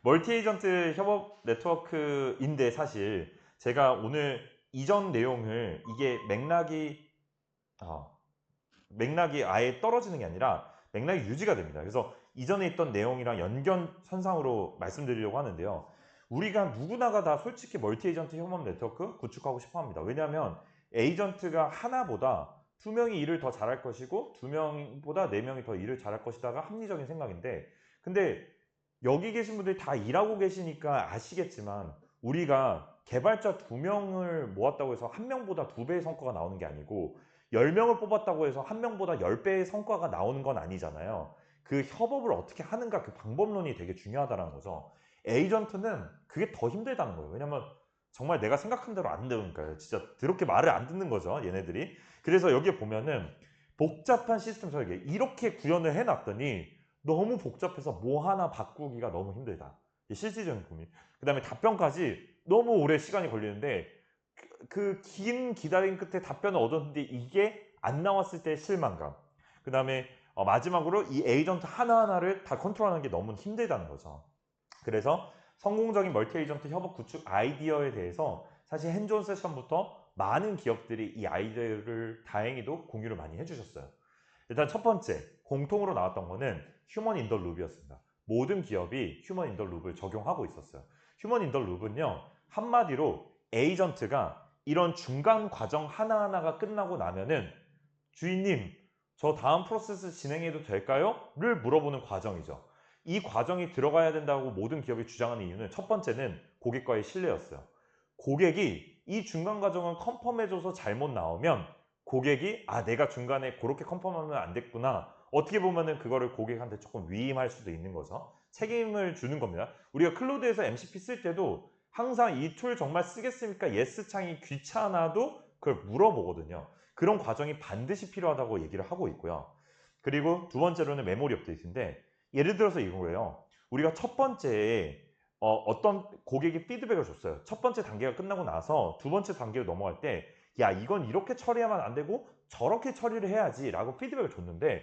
멀티 에이전트 협업 네트워크인데 사실 제가 오늘 이전 내용을 이게 아, 맥락이 아예 떨어지는 게 아니라 맥락이 유지가 됩니다. 그래서 이전에 있던 내용이랑 연결선상으로 말씀드리려고 하는데요. 우리가 누구나가 다 솔직히 멀티 에이전트 협업 네트워크 구축하고 싶어 합니다. 왜냐하면 에이전트가 하나보다 두 명이 일을 더 잘할 것이고 두 명보다 네 명이 더 일을 잘할 것이다가 합리적인 생각인데, 근데 여기 계신 분들이 다 일하고 계시니까 아시겠지만 우리가 개발자 두 명을 모았다고 해서 한 명보다 두 배의 성과가 나오는 게 아니고 10명을 뽑았다고 해서 한 명보다 10배의 성과가 나오는 건 아니잖아요. 그 협업을 어떻게 하는가, 그 방법론이 되게 중요하다는 거죠. 에이전트는 그게 더 힘들다는 거예요. 왜냐면 정말 내가 생각한 대로 안 되니까요. 진짜 더럽게 말을 안 듣는 거죠, 얘네들이. 그래서 여기에 보면은 복잡한 시스템 설계 이렇게 구현을 해놨더니 너무 복잡해서 뭐 하나 바꾸기가 너무 힘들다. 이게 실질적인 고민. 그 다음에 답변까지 너무 오래 시간이 걸리는데 그 긴 기다림 끝에 답변을 얻었는데 이게 안 나왔을 때의 실망감. 그 다음에 마지막으로 이 에이전트 하나하나를 다 컨트롤하는 게 너무 힘들다는 거죠. 그래서 성공적인 멀티 에이전트 협업 구축 아이디어에 대해서 사실 핸즈온 세션부터 많은 기업들이 이 아이디어를 다행히도 공유를 많이 해주셨어요. 일단 첫 번째 공통으로 나왔던 거는 휴먼 인더 룹이었습니다. 모든 기업이 휴먼 인더 룹을 적용하고 있었어요. 휴먼 인더 룹은요, 한마디로 에이전트가 이런 중간 과정 하나하나가 끝나고 나면은 주인님, 저 다음 프로세스 진행해도 될까요? 를 물어보는 과정이죠. 이 과정이 들어가야 된다고 모든 기업이 주장하는 이유는 첫 번째는 고객과의 신뢰였어요. 고객이 이 중간 과정을 컨펌해줘서 잘못 나오면 고객이 내가 중간에 그렇게 컨펌하면 안 됐구나, 어떻게 보면은 그거를 고객한테 조금 위임할 수도 있는 거죠. 책임을 주는 겁니다. 우리가 클로드에서 MCP 쓸 때도 항상 이 툴 정말 쓰겠습니까? 예스 창이 귀찮아도 그걸 물어보거든요. 그런 과정이 반드시 필요하다고 얘기를 하고 있고요. 그리고 두 번째로는 메모리 업데이트인데, 예를 들어서 이거예요. 우리가 첫 번째에 어떤 고객이 피드백을 줬어요. 첫 번째 단계가 끝나고 나서 두 번째 단계로 넘어갈 때, 야, 이건 이렇게 처리하면 안 되고 저렇게 처리를 해야지 라고 피드백을 줬는데,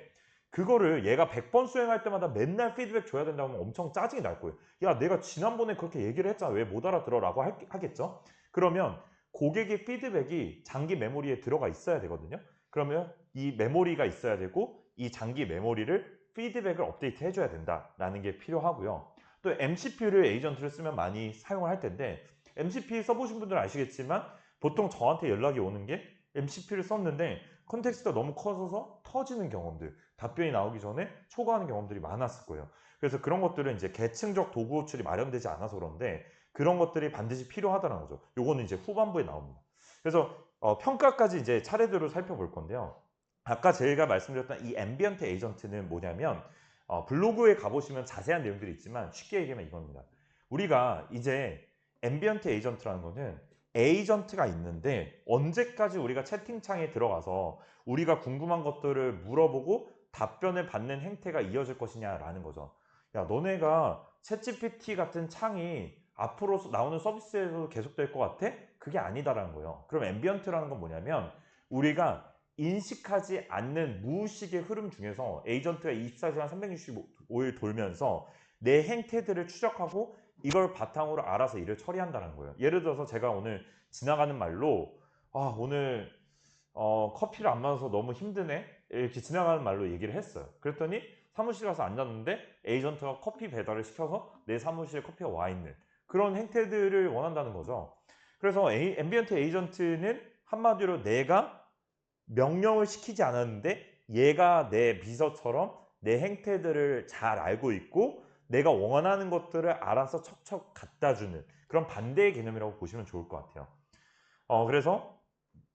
그거를 얘가 100번 수행할 때마다 맨날 피드백 줘야 된다고 하면 엄청 짜증이 날 거예요. 야, 내가 지난번에 그렇게 얘기를 했잖아, 왜 못 알아들어? 라고 하겠죠. 그러면 고객의 피드백이 장기 메모리에 들어가 있어야 되거든요. 그러면 이 메모리가 있어야 되고 이 장기 메모리를 피드백을 업데이트 해줘야 된다라는 게 필요하고요. 또 MCP를 에이전트를 쓰면 많이 사용을 할 텐데, MCP 써보신 분들은 아시겠지만 보통 저한테 연락이 오는 게 MCP를 썼는데 컨텍스트가 너무 커져서 터지는 경험들, 답변이 나오기 전에 초과하는 경험들이 많았을 거예요. 그래서 그런 것들은 이제 계층적 도구 호출이 마련되지 않아서 그런데 그런 것들이 반드시 필요하다는 거죠. 요거는 이제 후반부에 나옵니다. 그래서 평가까지 이제 차례대로 살펴볼 건데요. 아까 제가 말씀드렸던 이 앰비언트 에이전트는 뭐냐면, 블로그에 가보시면 자세한 내용들이 있지만 쉽게 얘기하면 이겁니다. 우리가 이제 앰비언트 에이전트라는 거는 에이전트가 있는데 언제까지 우리가 채팅창에 들어가서 우리가 궁금한 것들을 물어보고 답변을 받는 행태가 이어질 것이냐라는 거죠. 야, 너네가 챗GPT 같은 창이 앞으로 나오는 서비스에서도 계속될 것 같아? 그게 아니다라는 거예요. 그럼 앰비언트라는 건 뭐냐면 우리가 인식하지 않는 무의식의 흐름 중에서 에이전트가 24시간 365일 돌면서 내 행태들을 추적하고 이걸 바탕으로 알아서 일을 처리한다는 거예요. 예를 들어서 제가 오늘 지나가는 말로 오늘 커피를 안 마셔서 너무 힘드네, 이렇게 지나가는 말로 얘기를 했어요. 그랬더니 사무실 가서 앉았는데 에이전트가 커피 배달을 시켜서 내 사무실에 커피가 와 있는 그런 행태들을 원한다는 거죠. 그래서 앰비언트 에이전트는 한마디로 내가 명령을 시키지 않았는데 얘가 내 비서처럼 내 행태들을 잘 알고 있고 내가 원하는 것들을 알아서 척척 갖다 주는 그런 반대의 개념이라고 보시면 좋을 것 같아요. 그래서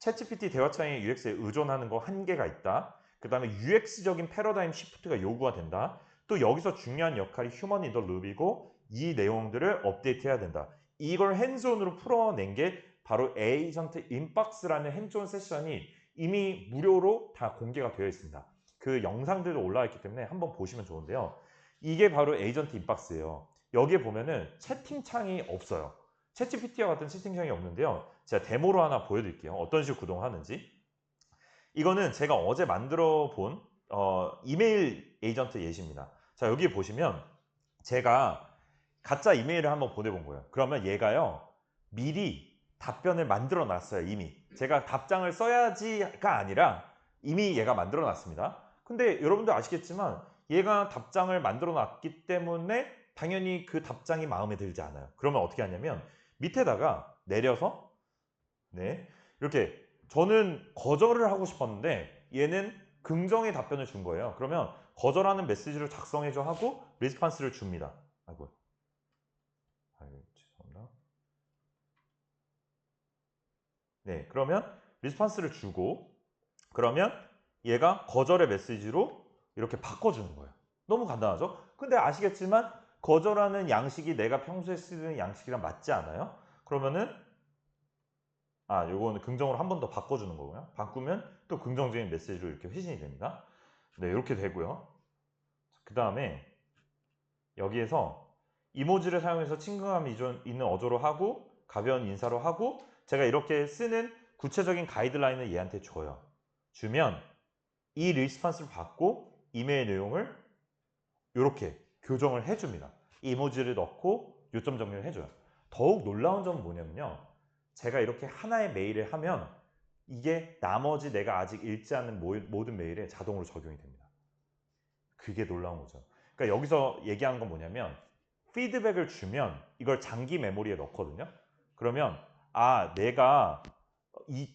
챗GPT 대화창의 UX에 의존하는 거 한계가 있다. 그 다음에 UX적인 패러다임 시프트가 요구가 된다. 또 여기서 중요한 역할이 휴먼 인더 룹이고 이 내용들을 업데이트해야 된다. 이걸 핸즈온으로 풀어낸 게 바로 에이전트 인박스라는 핸즈온 세션이 이미 무료로 다 공개가 되어 있습니다. 그 영상들도 올라와 있기 때문에 한번 보시면 좋은데요. 이게 바로 에이전트 인박스예요. 여기에 보면은 채팅창이 없어요. 챗GPT와 같은 채팅창이 없는데요. 제가 데모로 하나 보여드릴게요. 어떤 식으로 구동하는지. 이거는 제가 어제 만들어 본 이메일 에이전트 예시입니다. 자, 여기 보시면 제가 가짜 이메일을 한번 보내본 거예요. 그러면 얘가요, 미리 답변을 만들어 놨어요. 이미 제가 답장을 써야지가 아니라 이미 얘가 만들어 놨습니다. 근데 여러분도 아시겠지만 얘가 답장을 만들어 놨기 때문에 당연히 그 답장이 마음에 들지 않아요. 그러면 어떻게 하냐면 밑에다가 내려서 네, 이렇게 저는 거절을 하고 싶었는데 얘는 긍정의 답변을 준 거예요. 그러면 거절하는 메시지를 작성해줘 하고 리스판스를 줍니다. 아이고, 죄송합니다. 네, 그러면 리스판스를 주고 그러면 얘가 거절의 메시지로 이렇게 바꿔주는 거예요. 너무 간단하죠? 근데 아시겠지만 거절하는 양식이 내가 평소에 쓰는 양식이랑 맞지 않아요? 그러면은 요거는 긍정으로 한 번 더 바꿔주는 거고요. 바꾸면 또 긍정적인 메시지로 이렇게 회신이 됩니다. 네, 이렇게 되고요. 그 다음에 여기에서 이모지를 사용해서 친근감 있는 어조로 하고 가벼운 인사로 하고 제가 이렇게 쓰는 구체적인 가이드라인을 얘한테 줘요. 주면 이 리스판스를 받고 이메일 내용을 이렇게 교정을 해줍니다. 이모지를 넣고 요점 정리를 해줘요. 더욱 놀라운 점은 뭐냐면요. 제가 이렇게 하나의 메일을 하면 이게 나머지 내가 아직 읽지 않는 모든 메일에 자동으로 적용이 됩니다. 그게 놀라운 거죠. 그러니까 여기서 얘기하는 건 뭐냐면 피드백을 주면 이걸 장기 메모리에 넣거든요. 그러면 내가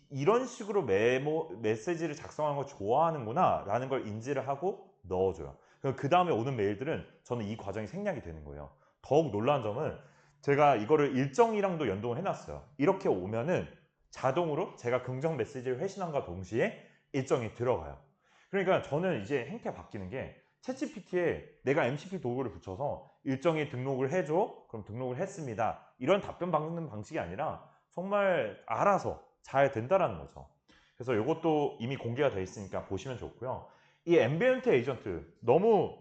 이런 식으로 메시지를 작성하는 걸 좋아하는구나 라는 걸 인지를 하고 넣어줘요. 그 다음에 오는 메일들은 저는 이 과정이 생략이 되는 거예요. 더욱 놀라운 점은 제가 이거를 일정이랑도 연동을 해놨어요. 이렇게 오면은 자동으로 제가 긍정 메시지를 회신함과 동시에 일정이 들어가요. 그러니까 저는 이제 행태가 바뀌는 게 챗GPT에 내가 MCP 도구를 붙여서 일정에 등록을 해줘. 그럼 등록을 했습니다. 이런 답변 받는 방식이 아니라 정말 알아서 잘 된다라는 거죠. 그래서 이것도 이미 공개가 되어 있으니까 보시면 좋고요. 이 앰비언트 에이전트 너무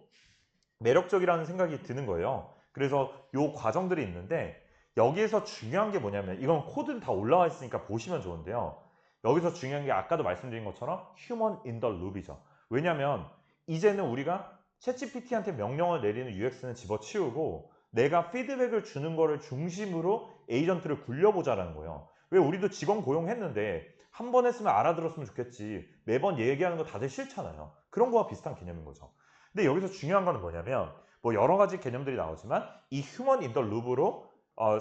매력적이라는 생각이 드는 거예요. 그래서 이 과정들이 있는데 여기에서 중요한 게 뭐냐면 이건 코드는 다 올라와 있으니까 보시면 좋은데요. 여기서 중요한 게 아까도 말씀드린 것처럼 human in the loop이죠. 왜냐면 이제는 우리가 챗GPT한테 명령을 내리는 UX는 집어치우고 내가 피드백을 주는 거를 중심으로 에이전트를 굴려보자라는 거예요. 왜 우리도 직원 고용했는데 한 번 했으면 알아들었으면 좋겠지 매번 얘기하는 거 다들 싫잖아요. 그런 거와 비슷한 개념인 거죠. 근데 여기서 중요한 거는 뭐냐면 뭐 여러 가지 개념들이 나오지만 이 휴먼 인더 룹으로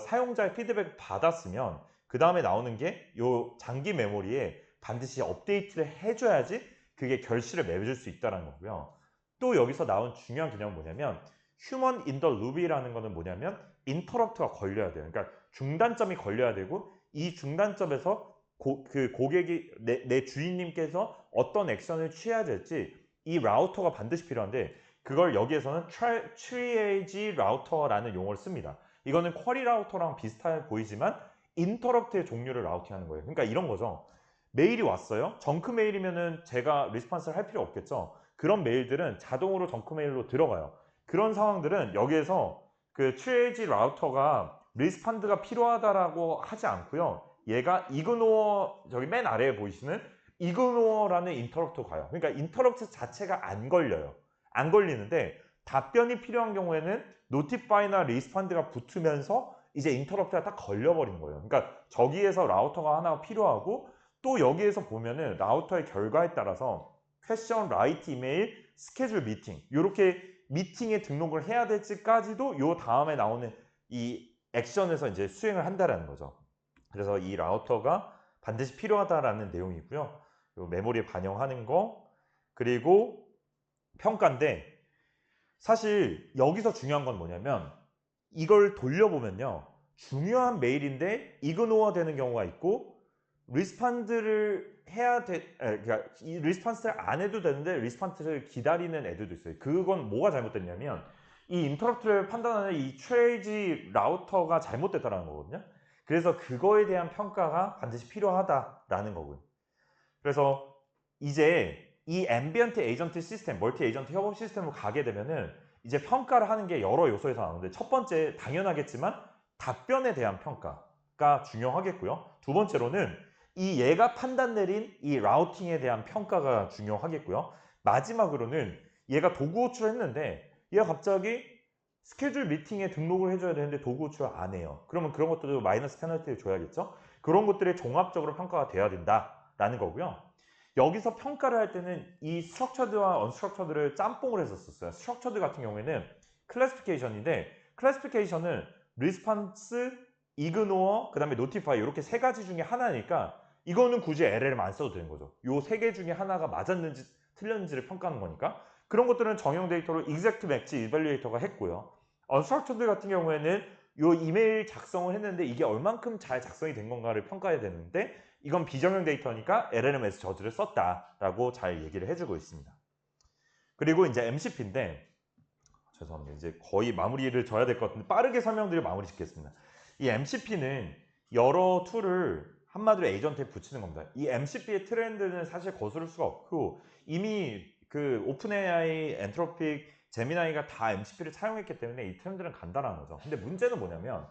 사용자의 피드백을 받았으면 그 다음에 나오는 게 이 장기 메모리에 반드시 업데이트를 해줘야지 그게 결실을 맺을 수 있다는 거고요. 또 여기서 나온 중요한 개념은 뭐냐면 휴먼 인더 룹이라는 거는 뭐냐면 인터럽트가 걸려야 돼요. 그러니까 중단점이 걸려야 되고 이 중단점에서 그 고객이 내 주인님께서 어떤 액션을 취해야 될지 이 라우터가 반드시 필요한데 그걸 여기에서는 triage 라우터라는 용어를 씁니다. 이거는 쿼리 라우터랑 비슷해 보이지만 인터럽트의 종류를 라우팅하는 거예요. 그러니까 이런 거죠. 메일이 왔어요. 정크 메일이면은 제가 리스폰스를 할 필요 없겠죠. 그런 메일들은 자동으로 정크 메일로 들어가요. 그런 상황들은 여기에서 그 triage 라우터가 리스판드가 필요하다라고 하지 않고요. 얘가 이그노어 저기 맨 아래에 보이시는 이그노어라는 인터럽트 가요. 그러니까 인터럽트 자체가 안 걸려요. 안 걸리는데 답변이 필요한 경우에는 노티파이나 리스판드가 붙으면서 이제 인터럽트가 딱 걸려버린 거예요. 그러니까 저기에서 라우터가 하나가 필요하고 또 여기에서 보면은 라우터의 결과에 따라서 퀘스천, 라이트 이메일, 스케줄 미팅 이렇게 미팅에 등록을 해야 될지까지도 요 다음에 나오는 이 액션에서 이제 수행을 한다라는 거죠. 그래서 이 라우터가 반드시 필요하다라는 내용이고요. 요 메모리에 반영하는 거 그리고 평가인데 사실 여기서 중요한 건 뭐냐면 이걸 돌려보면요. 중요한 메일인데 이그노어 되는 경우가 있고 리스판드를 해야 그러니까 이 리스판스를 안 해도 되는데 리스판스를 기다리는 애들도 있어요. 그건 뭐가 잘못됐냐면 이 인터럽트를 판단하는 이 트레이지 라우터가 잘못됐다는 거거든요. 그래서 그거에 대한 평가가 반드시 필요하다라는 거고요. 그래서 이제 이 앰비언트 에이전트 시스템, 멀티 에이전트 협업 시스템으로 가게 되면은 이제 평가를 하는 게 여러 요소에서 나오는데 첫 번째 당연하겠지만 답변에 대한 평가가 중요하겠고요. 두 번째로는 이 얘가 판단 내린 이 라우팅에 대한 평가가 중요하겠고요. 마지막으로는 얘가 도구 호출을 했는데 얘가 갑자기 스케줄 미팅에 등록을 해줘야 되는데 도구 호출을 안 해요. 그러면 그런 것들도 마이너스 페널티를 줘야겠죠? 그런 것들이 종합적으로 평가가 돼야 된다라는 거고요. 여기서 평가를 할 때는 이 스트럭처드와 언스트럭처드를 짬뽕을 했었어요. 스트럭처드 같은 경우에는 클래시피케이션인데 클래시피케이션은 리스폰스, 이그노어, 그 다음에 노티파이 이렇게 세 가지 중에 하나니까 이거는 굳이 LLM 안 써도 되는 거죠. 요 세 개 중에 하나가 맞았는지 틀렸는지를 평가하는 거니까 그런 것들은 정형 데이터로 Exact Match 이발리에이터가 했고요. 언스트럭처드 같은 경우에는 요 이메일 작성을 했는데 이게 얼만큼 잘 작성이 된 건가를 평가해야 되는데 이건 비정형 데이터니까 LLM에서 저지를 썼다라고 잘 얘기를 해주고 있습니다. 그리고 이제 MCP인데 죄송합니다. 이제 거의 마무리를 져야 될 것 같은데 빠르게 설명드리고 마무리 짓겠습니다. 이 MCP는 여러 툴을 한마디로 에이전트에 붙이는 겁니다. 이 MCP의 트렌드는 사실 거스를 수가 없고 이미 그 오픈 AI, 엔트로픽, 제미나이가 다 MCP를 사용했기 때문에 이 트렌드는 간단한 거죠. 근데 문제는 뭐냐면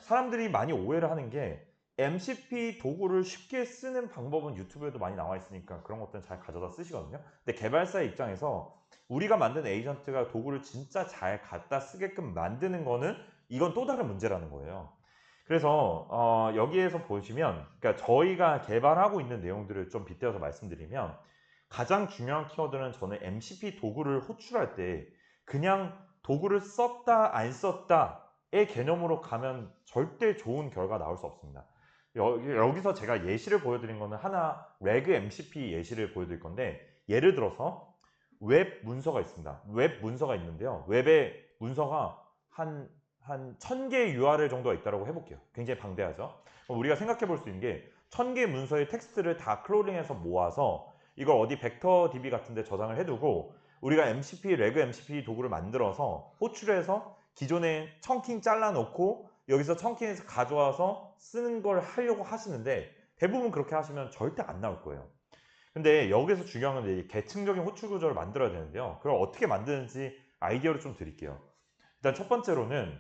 사람들이 많이 오해를 하는 게 MCP 도구를 쉽게 쓰는 방법은 유튜브에도 많이 나와 있으니까 그런 것들은 잘 가져다 쓰시거든요. 근데 개발사의 입장에서 우리가 만든 에이전트가 도구를 진짜 잘 갖다 쓰게끔 만드는 거는 이건 또 다른 문제라는 거예요. 그래서 여기에서 보시면 그러니까 저희가 개발하고 있는 내용들을 좀 빗대어서 말씀드리면 가장 중요한 키워드는 저는 MCP 도구를 호출할 때 그냥 도구를 썼다 안 썼다의 개념으로 가면 절대 좋은 결과 나올 수 없습니다. 여기서 제가 예시를 보여드린 거는 하나 레그 MCP 예시를 보여드릴 건데 예를 들어서 웹 문서가 있습니다. 웹 문서가 있는데요. 웹에 문서가 한 1000개의 URL 정도가 있다고 해볼게요. 굉장히 방대하죠. 우리가 생각해 볼 수 있는 게 1000개의 문서의 텍스트를 다 크롤링해서 모아서 이걸 어디 벡터 DB 같은 데 저장을 해두고 우리가 MCP, 레그 MCP 도구를 만들어서 호출해서 기존에 청킹 잘라놓고 여기서 청킹해서 가져와서 쓰는 걸 하려고 하시는데 대부분 그렇게 하시면 절대 안 나올 거예요. 근데 여기서 중요한 건 이제 계층적인 호출 구조를 만들어야 되는데요. 그걸 어떻게 만드는지 아이디어를 좀 드릴게요. 일단 첫 번째로는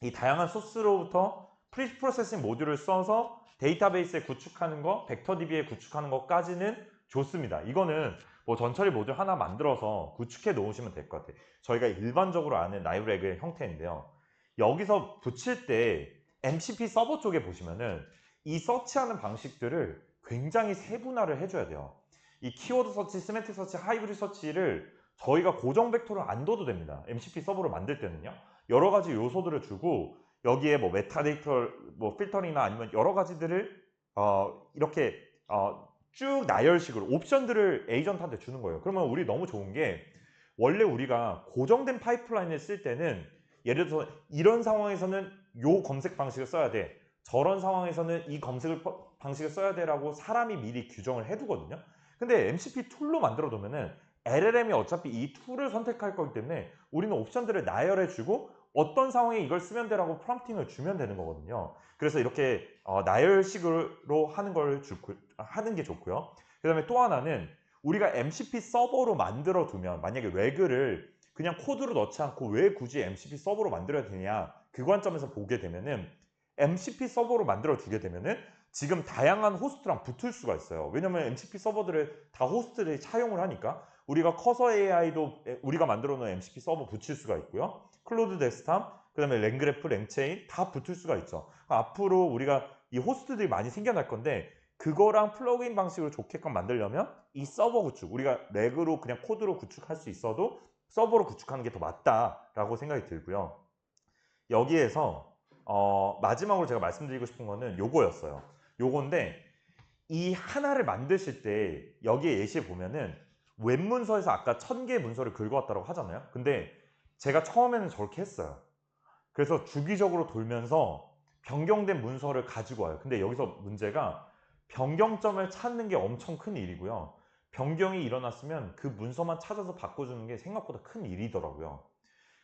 이 다양한 소스로부터 프리프로세싱 모듈을 써서 데이터베이스에 구축하는 거, 벡터DB에 구축하는 것까지는 좋습니다. 이거는 뭐 전처리 모듈 하나 만들어서 구축해 놓으시면 될 것 같아요. 저희가 일반적으로 아는 라이브레그의 형태인데요. 여기서 붙일 때 MCP 서버 쪽에 보시면은 이 서치하는 방식들을 굉장히 세분화를 해줘야 돼요. 이 키워드 서치, 세맨틱 서치, 하이브리드 서치를 저희가 고정 벡터를 안 둬도 됩니다. MCP 서버를 만들 때는요. 여러 가지 요소들을 주고 여기에 뭐 메타데이터 뭐 필터링이나 아니면 여러 가지들을 이렇게 쭉 나열식으로 옵션들을 에이전트한테 주는 거예요. 그러면 우리 너무 좋은 게 원래 우리가 고정된 파이프라인을 쓸 때는 예를 들어서 이런 상황에서는 요 검색 방식을 써야 돼. 저런 상황에서는 이 검색 방식을 써야 돼라고 사람이 미리 규정을 해두거든요. 근데 MCP 툴로 만들어 두면은 LLM이 어차피 이 툴을 선택할 거기 때문에 우리는 옵션들을 나열해주고 어떤 상황에 이걸 쓰면 되라고 프롬프팅을 주면 되는 거거든요. 그래서 이렇게 나열식으로 하는 게 좋고요. 그 다음에 또 하나는 우리가 MCP 서버로 만들어 두면 만약에 레그를 그냥 코드로 넣지 않고 왜 굳이 MCP 서버로 만들어야 되냐 그 관점에서 보게 되면은 MCP 서버로 만들어 두게 되면은 지금 다양한 호스트랑 붙을 수가 있어요. 왜냐면 MCP 서버들을 다 호스트들이 차용을 하니까 우리가 커서 AI도 우리가 만들어 놓은 MCP 서버 붙일 수가 있고요. 클로드 데스크탑, 그 다음에 랭그래프, 랭체인 다 붙을 수가 있죠. 앞으로 우리가 이 호스트들이 많이 생겨날 건데 그거랑 플러그인 방식으로 좋게끔 만들려면 이 서버 구축, 우리가 렉으로 그냥 코드로 구축할 수 있어도 서버로 구축하는 게 더 맞다라고 생각이 들고요. 여기에서 마지막으로 제가 말씀드리고 싶은 거는 요거였어요. 요건데 이 하나를 만드실 때 여기에 예시에 보면은 웹 문서에서 아까 1000개의 문서를 긁어왔다고 하잖아요. 근데 제가 처음에는 저렇게 했어요. 그래서 주기적으로 돌면서 변경된 문서를 가지고 와요. 근데 여기서 문제가 변경점을 찾는 게 엄청 큰 일이고요. 변경이 일어났으면 그 문서만 찾아서 바꿔주는 게 생각보다 큰 일이더라고요.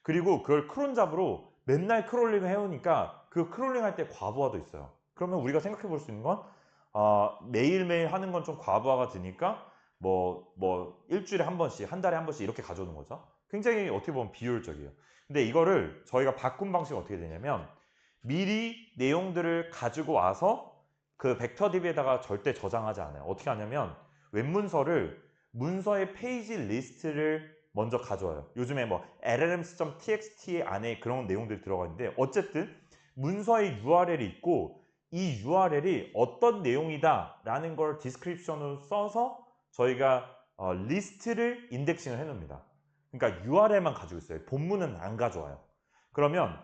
그리고 그걸 크론 잡으로 맨날 크롤링을 해오니까 그 크롤링 할 때 과부하도 있어요. 그러면 우리가 생각해 볼 수 있는 건 매일매일 하는 건 좀 과부하가 드니까 뭐 일주일에 한 번씩 한 달에 한 번씩 이렇게 가져오는 거죠. 굉장히 어떻게 보면 비효율적이에요. 근데 이거를 저희가 바꾼 방식이 어떻게 되냐면 미리 내용들을 가지고 와서 그 벡터DB에다가 절대 저장하지 않아요. 어떻게 하냐면 웹문서를 문서의 페이지 리스트를 먼저 가져와요. 요즘에 뭐 llms.txt 안에 그런 내용들이 들어가 있는데 어쨌든 문서의 URL이 있고 이 URL이 어떤 내용이다 라는 걸 디스크립션으로 써서 저희가 리스트를 인덱싱을 해 놓습니다. 그러니까 URL만 가지고 있어요. 본문은 안 가져와요. 그러면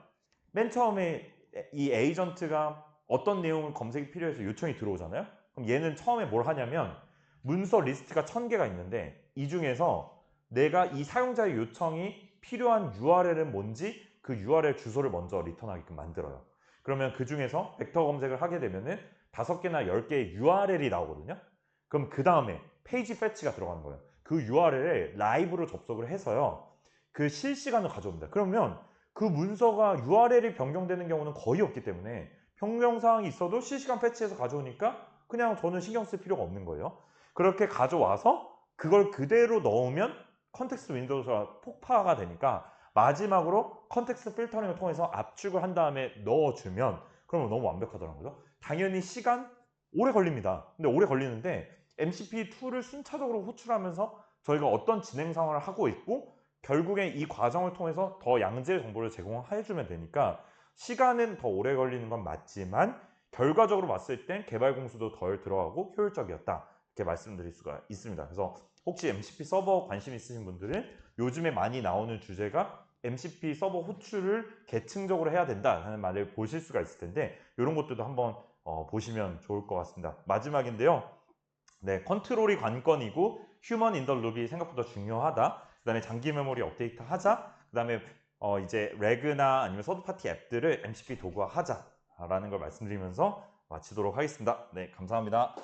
맨 처음에 이 에이전트가 어떤 내용을 검색이 필요해서 요청이 들어오잖아요. 그럼 얘는 처음에 뭘 하냐면 문서 리스트가 1000개가 있는데 이 중에서 내가 이 사용자의 요청이 필요한 URL은 뭔지 그 URL 주소를 먼저 리턴하게끔 만들어요. 그러면 그 중에서 벡터 검색을 하게 되면은 5개나 10개의 URL이 나오거든요. 그럼 그 다음에 페이지 패치가 들어가는 거예요. 그 URL에 라이브로 접속을 해서요. 그 실시간으로 가져옵니다. 그러면 그 문서가 URL이 변경되는 경우는 거의 없기 때문에 변경사항이 있어도 실시간 패치해서 가져오니까 그냥 저는 신경 쓸 필요가 없는 거예요. 그렇게 가져와서 그걸 그대로 넣으면 컨텍스트 윈도우가 폭파가 되니까 마지막으로 컨텍스트 필터링을 통해서 압축을 한 다음에 넣어주면 그러면 너무 완벽하더라고요. 당연히 시간 오래 걸립니다. 근데 오래 걸리는데 MCP2를 순차적으로 호출하면서 저희가 어떤 진행 상황을 하고 있고 결국에 이 과정을 통해서 더 양질의 정보를 제공해주면 되니까 시간은 더 오래 걸리는 건 맞지만 결과적으로 봤을 땐 개발 공수도 덜 들어가고 효율적이었다 이렇게 말씀드릴 수가 있습니다. 그래서 혹시 MCP 서버 관심 있으신 분들은 요즘에 많이 나오는 주제가 MCP 서버 호출을 계층적으로 해야 된다는 말을 보실 수가 있을 텐데 이런 것들도 한번 보시면 좋을 것 같습니다. 마지막인데요. 네, 컨트롤이 관건이고 휴먼 인 더 룹이 생각보다 중요하다. 그 다음에 장기 메모리 업데이트 하자. 그 다음에 이제 레그나 아니면 서드파티 앱들을 MCP 도구화하자 라는 걸 말씀드리면서 마치도록 하겠습니다. 네, 감사합니다.